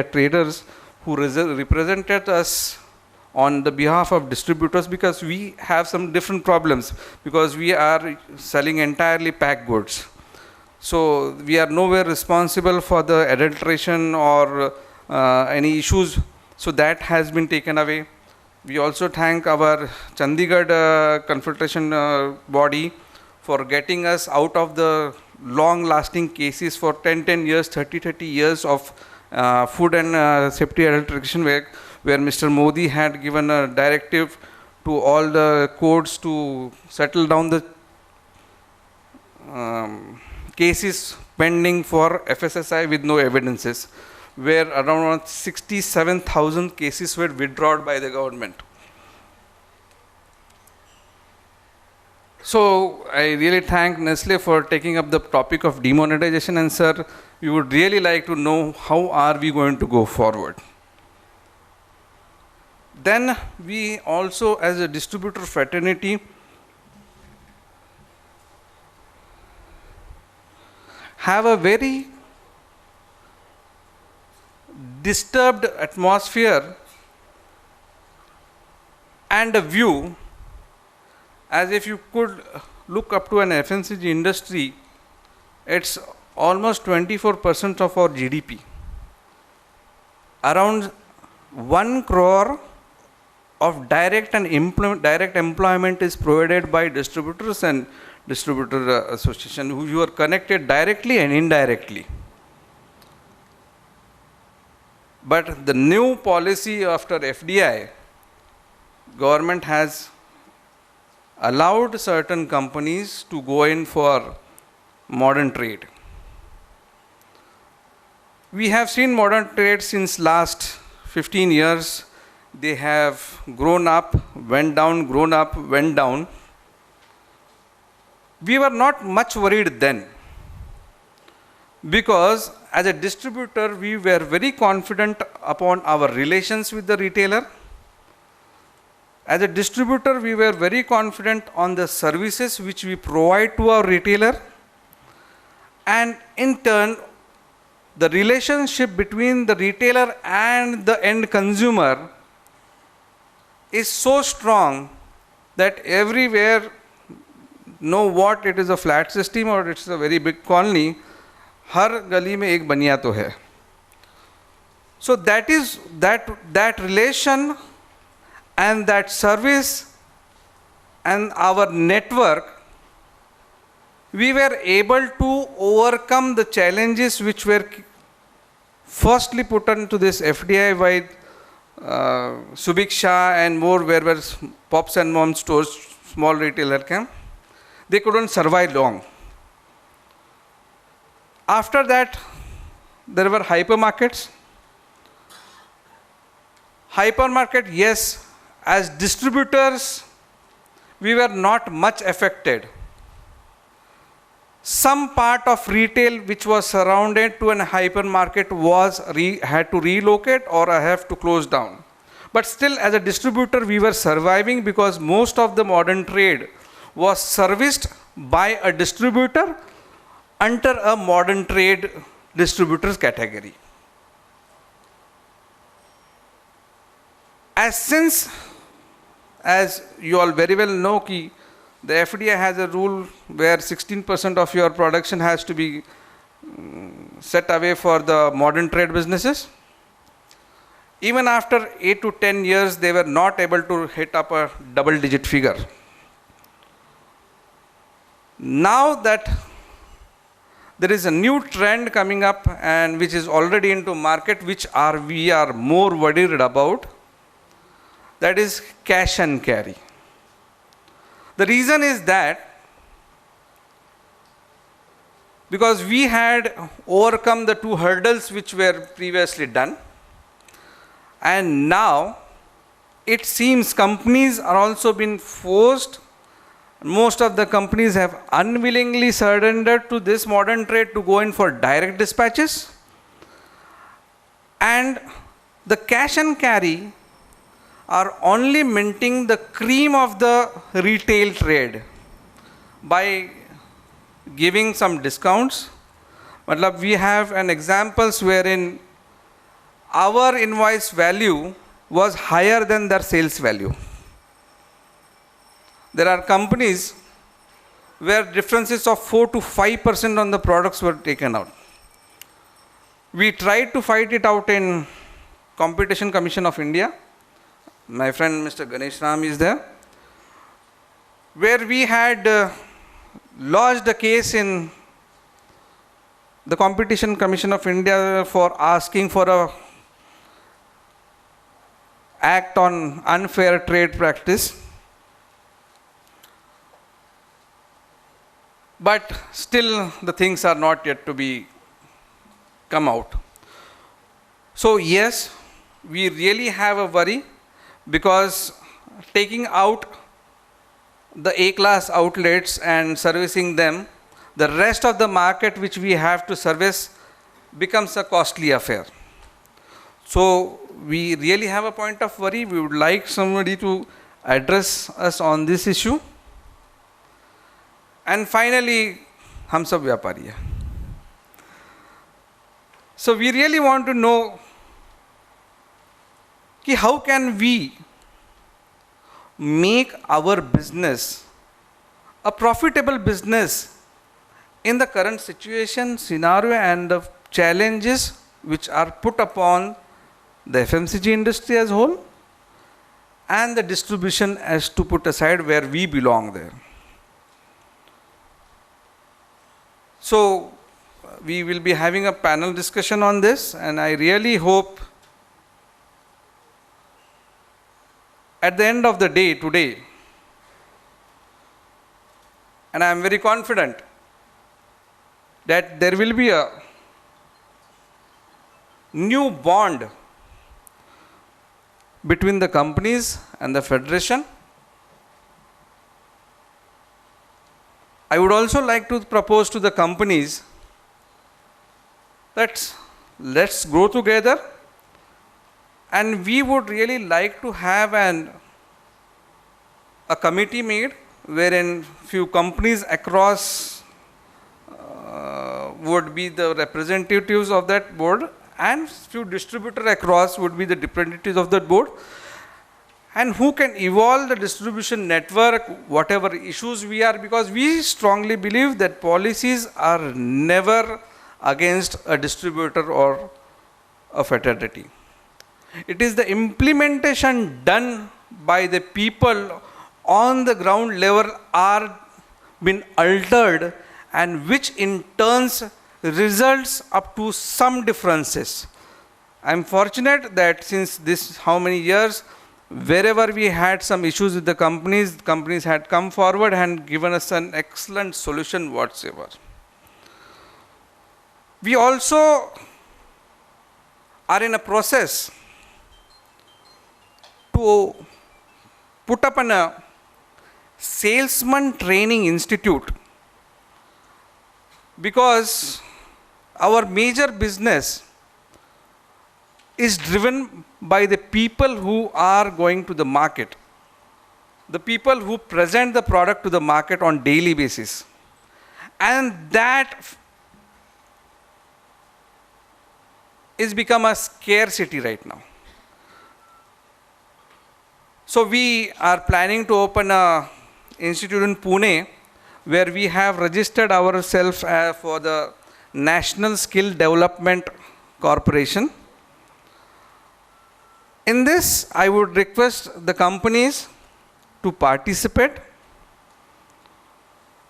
traders who represented us on the behalf of distributors, because we have some different problems, because we are selling entirely packed goods. So we are nowhere responsible for the adulteration or any issues. So that has been taken away. We also thank our Chandigarh Confederation body for getting us out of the long-lasting cases for 10 years, 30 years of food and safety adulteration, where Mr. Modi had given a directive to all the courts to settle down the cases pending for FSSI with no evidences, where around 67,000 cases were withdrawn by the government. So I really thank Nestle for taking up the topic of demonetization, and sir, we would really like to know how are we going to go forward. Then we also, as a distributor fraternity, have a very disturbed atmosphere and a view as if you could look up to an FMCG industry. It's almost 24% of our GDP. Around 1 crore of direct and indirect employment is provided by distributors and distributor association, who are connected directly and indirectly. But the new policy after FDI, government has allowed certain companies to go in for modern trade. We have seen modern trade since last 15 years. They have grown up, went down, grown up, went down. We were not much worried then, because as a distributor, we were very confident upon our relations with the retailer. As a distributor, we were very confident on the services which we provide to our retailer. And in turn, the relationship between the retailer and the end consumer is so strong that everywhere, know what it is, a flat system or it's a very big colony, har gali mein ek baniya to hai. So that is that relation and that service and our network, we were able to overcome the challenges which were firstly put into this FDI by Subiksha and more, where were pops and mom stores, small retailer came. They couldn't survive long. After that, there were hypermarkets. Hypermarket, yes, as distributors, we were not much affected. Some part of retail which was surrounded to an hypermarket had to relocate or have to close down. But still, as a distributor, we were surviving, because most of the modern trade was serviced by a distributor under a modern trade distributors category. Since you all very well know, the FDI has a rule where 16% of your production has to be set away for the modern trade businesses. Even after 8 to 10 years, they were not able to hit up a double-digit figure. Now that there is a new trend coming up, and which is already into market, which we are more worried about, that is cash and carry. The reason is that because we had overcome the 2 hurdles which were previously done, and now it seems companies are also been forced. Most of the companies have unwillingly surrendered to this modern trade to go in for direct dispatches. And the cash and carry are only minting the cream of the retail trade by giving some discounts. We have an examples wherein our invoice value was higher than their sales value. There are companies where differences of 4 to 5% on the products were taken out. We tried to fight it out in Competition Commission of India. My friend Mr. Ganesh Ram is there, where we had lodged a case in the Competition Commission of India for asking for a act on unfair trade practice. But still the things are not yet to be come out. So yes, we really have a worry, because taking out the A-class outlets and servicing them, the rest of the market which we have to service becomes a costly affair. So we really have a point of worry. We would like somebody to address us on this issue. And finally, hum sab vyapari hai. So we really want to know ki how can we make our business a profitable business in the current situation, scenario, and the challenges which are put upon the FMCG industry as a whole, and the distribution as to put aside where we belong there. So we will be having a panel discussion on this, and I really hope at the end of the day today, and I am very confident that there will be a new bond between the companies and the federation. I would also like to propose to the companies that let's grow together, and we would really like to have a committee made wherein few companies across would be the representatives of that board, and few distributors across would be the representatives of that board, and who can evolve the distribution network, whatever issues we are, because we strongly believe that policies are never against a distributor or a fraternity. It is the implementation done by the people on the ground level are been altered, and which in turns results up to some differences. I am fortunate that since this how many years, wherever we had some issues with the companies had come forward and given us an excellent solution whatsoever. We also are in a process to put up a salesman training institute, because our major business is driven by the people who are going to the market, the people who present the product to the market on daily basis, and that is become a scarcity right now. So we are planning to open a institute in Pune, where we have registered ourselves for the National Skill Development Corporation. In this, I would request the companies to participate.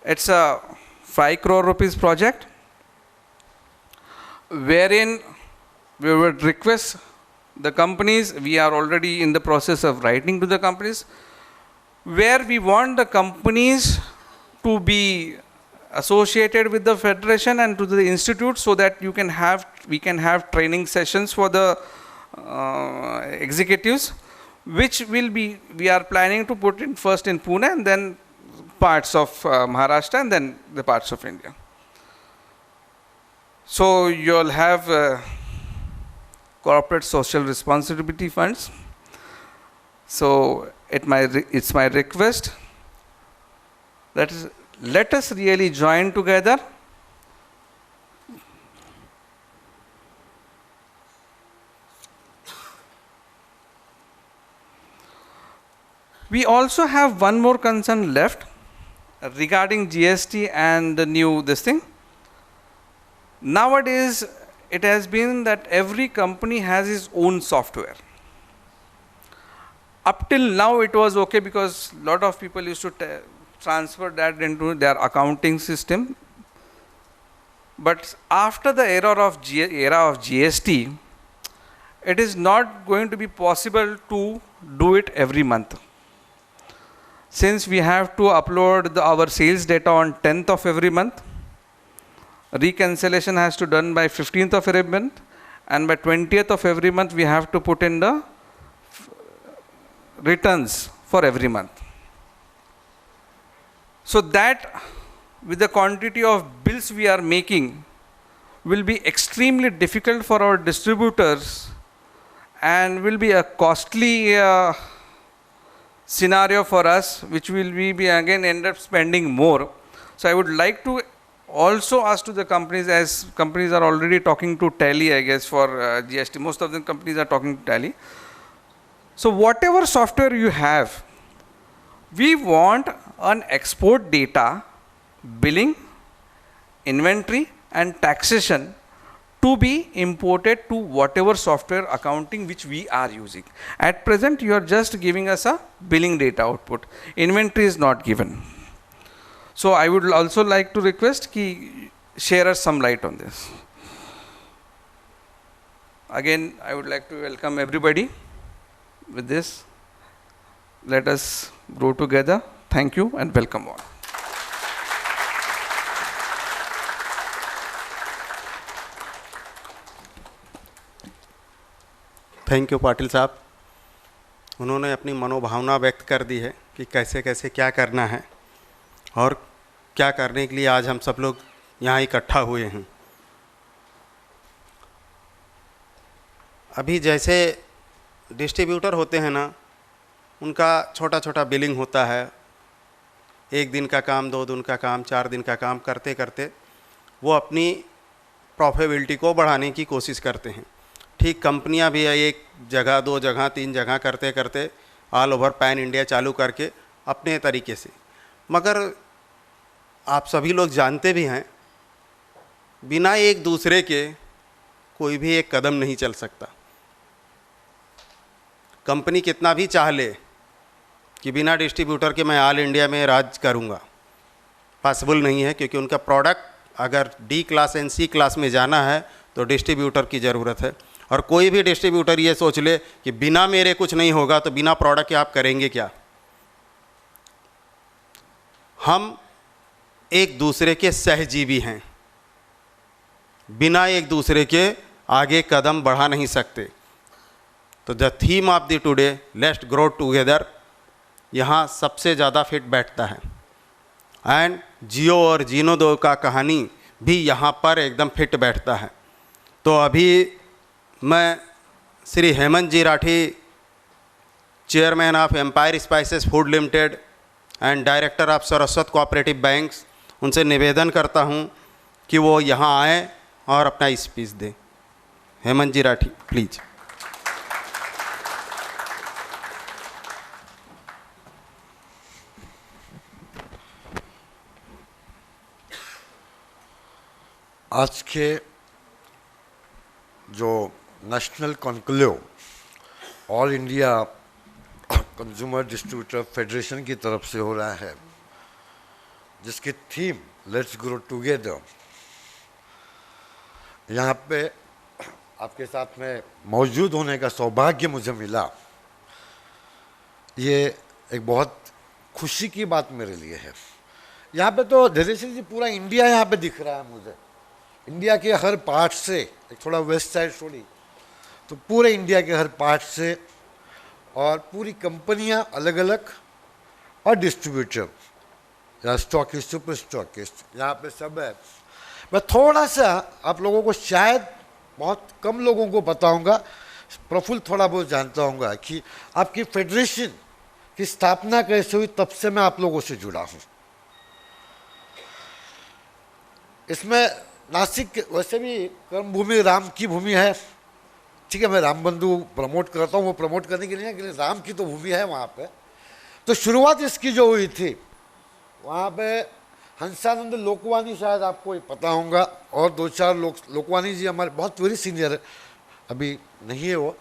It's a 5 crore rupees project, wherein we would request the companies, we are already in the process of writing to the companies, where we want the companies to be associated with the federation and to the institute, so that we can have training sessions for the executives, which we are planning to put in first in Pune, and then parts of Maharashtra, and then the parts of India. So you'll have corporate social responsibility funds. So it's my request that let us really join together. We also have one more concern left regarding GST and the new this thing. Nowadays, it has been that every company has its own software. Up till now, it was okay because a lot of people used to transfer that into their accounting system. But after the era of GST, it is not going to be possible to do it every month. Since we have to upload our sales data on 10th of every month, reconciliation has to be done by 15th of every month, and by 20th of every month we have to put in the returns for every month. So that with the quantity of bills we are making will be extremely difficult for our distributors and will be a costly scenario for us, which will we be again end up spending more. So I would like to also ask to the companies, as companies are already talking to Tally, I guess, for GST. Most of the companies are talking to Tally. So whatever software you have, we want an export data, billing, inventory and taxation to be imported to whatever software accounting which we are using. At present, you are just giving us a billing data output. Inventory is not given. So I would also like to request ki share us some light on this. Again, I would like to welcome everybody. With this, let us grow together. Thank you and welcome all. Thank you Patil साहब, उन्होंने अपनी मनोभावना व्यक्त कर दी है कि कैसे कैसे क्या करना है और क्या करने के लिए आज हम सब लोग यहाँ इकट्ठा हुए हैं। अभी जैसे डिस्ट्रीब्यूटर होते हैं ना, उनका छोटा छोटा बिलिंग होता है, एक दिन का काम, 2 दिन का काम, 4 दिन का काम करते करते वो अपनी प्रॉफिटेबिलिटी को बढ़ाने की कोशिश करते हैं। ठीक कंपनियां भी एक जगह, 2 जगह, 3 जगह करते करते ऑल ओवर पैन इंडिया चालू करके अपने तरीके से। मगर आप सभी लोग जानते भी हैं, बिना एक दूसरे के कोई भी एक कदम नहीं चल सकता। कंपनी कितना भी चाह ले कि बिना डिस्ट्रीब्यूटर के मैं ऑल इंडिया में राज करूंगा, पॉसिबल नहीं है, क्योंकि उनका प्रोडक्ट अगर D class and C class में जाना है तो डिस्ट्रीब्यूटर की ज़रूरत है। और कोई भी डिस्ट्रीब्यूटर ये सोच ले कि बिना मेरे कुछ नहीं होगा, तो बिना प्रोडक्ट के आप करेंगे क्या। हम एक दूसरे के सहजीवी हैं, बिना एक दूसरे के आगे कदम बढ़ा नहीं सकते। तो the theme of the today, let's grow together, यहाँ सबसे ज़्यादा फिट बैठता है। एंड जियो और जीनो दो का कहानी भी यहाँ पर एकदम फिट बैठता है। तो अभी मैं Shri Hemant ji Rathi, chairman of Empire Spices Food Limited and director of Saraswat cooperative banks, उनसे निवेदन करता हूँ कि वो यहाँ आए और अपना स्पीच दें। हेमंत जी राठी, प्लीज़। आज के जो national conclave all India consumer distributor federation की तरफ से हो रहा है, जिसकी थीम लेट्स ग्रो टुगेदर, यहाँ पे आपके साथ में मौजूद होने का सौभाग्य मुझे मिला। ये एक बहुत खुशी की बात मेरे लिए है। यहाँ पे तो धीरेन्द्र जी पूरा इंडिया यहाँ पे दिख रहा है मुझे, इंडिया के हर पार्ट से, एक थोड़ा वेस्ट साइड छोड़ी तो पूरे इंडिया के हर पार्ट से, और पूरी कंपनियां अलग अलग और डिस्ट्रीब्यूटर या स्टॉकिस्ट, सुपर स्टॉकिस्ट, यहाँ पे सब है। मैं थोड़ा सा आप लोगों को, शायद बहुत कम लोगों को बताऊंगा, प्रफुल्ल थोड़ा बहुत जानता होगा कि आपकी फेडरेशन की स्थापना कैसे हुई, तब से मैं आप लोगों से जुड़ा हूँ। इसमें नासिक वैसे भी कर्मभूमि राम की भूमि है, ठीक है, मैं राम बंधु प्रमोट करता हूँ, वो प्रमोट करने के लिए राम की तो भूमि है वहाँ पे, तो शुरुआत इसकी जो हुई थी, वहाँ पे हंसानंद लोकवानी, शायद आपको ये पता होगा, और दो चार लोग, लोकवानी जी हमारे बहुत वेरी सीनियर है, अभी नहीं है वो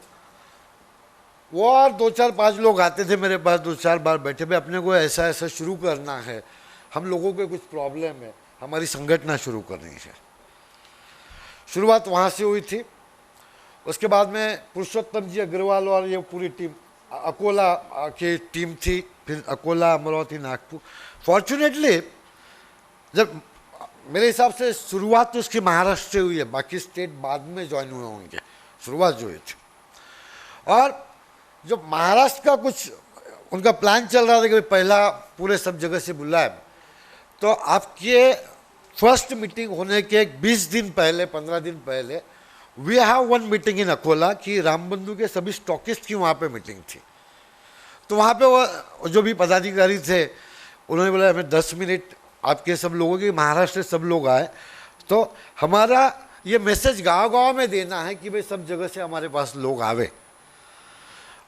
और दो चार पांच लोग आते थे मेरे पास, दो चार बार बैठे भाई अपने को ऐसा ऐसा शुरू करना है, हम लोगों के कुछ प्रॉब्लम है, हमारी संगठना शुरू करनी है। शुरुआत वहाँ से हुई थी। उसके बाद में पुरुषोत्तम जी अग्रवाल और ये पूरी टीम, अकोला की टीम थी, फिर अकोला, अमरावती, नागपुर। फॉर्चुनेटली जब मेरे हिसाब से शुरुआत तो उसकी महाराष्ट्र से हुई है, बाकी स्टेट बाद में ज्वाइन हुए होंगे, शुरुआत जो हुई थी। और जो महाराष्ट्र का कुछ उनका प्लान चल रहा था कि पहला पूरे सब जगह से बुलाए, तो आपके फर्स्ट मीटिंग होने के 20 दिन पहले, 15 दिन पहले, we have one meeting in Akola कि रामबंधु के सभी स्टॉकिस्ट की वहाँ पे मीटिंग थी। तो वहाँ पे वो जो भी पदाधिकारी थे उन्होंने बोला हमें 10 मिनट आपके सब लोगों की, महाराष्ट्र से सब लोग आए, तो हमारा ये मैसेज गांव-गांव में देना है कि भाई सब जगह से हमारे पास लोग आवे।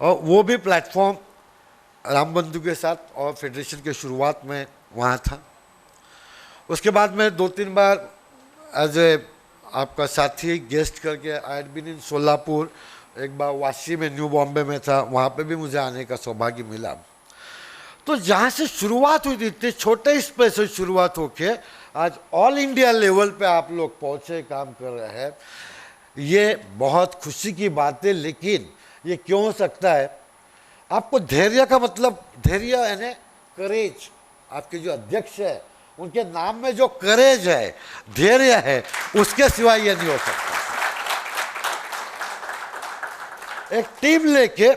और वो भी प्लेटफॉर्म रामबंधु के साथ और फेडरेशन के शुरुआत में वहाँ था। उसके बाद में 2-3 बार एज ए आपका साथी गेस्ट करके I had been in Solapur, एक बार वाशी में, न्यू बॉम्बे में था, वहाँ पे भी मुझे आने का सौभाग्य मिला। तो जहाँ से शुरुआत हुई थी, इतने छोटे स्पेस से शुरुआत होके आज ऑल इंडिया लेवल पे आप लोग पहुँचे, काम कर रहे हैं, ये बहुत खुशी की बात है। लेकिन ये क्यों हो सकता है? आपको धैर्य का मतलब, धैर्य यानी करेज, आपके जो अध्यक्ष है उनके नाम में जो करेज है, धैर्य है, उसके सिवाय ये नहीं हो सकता। एक टीम लेके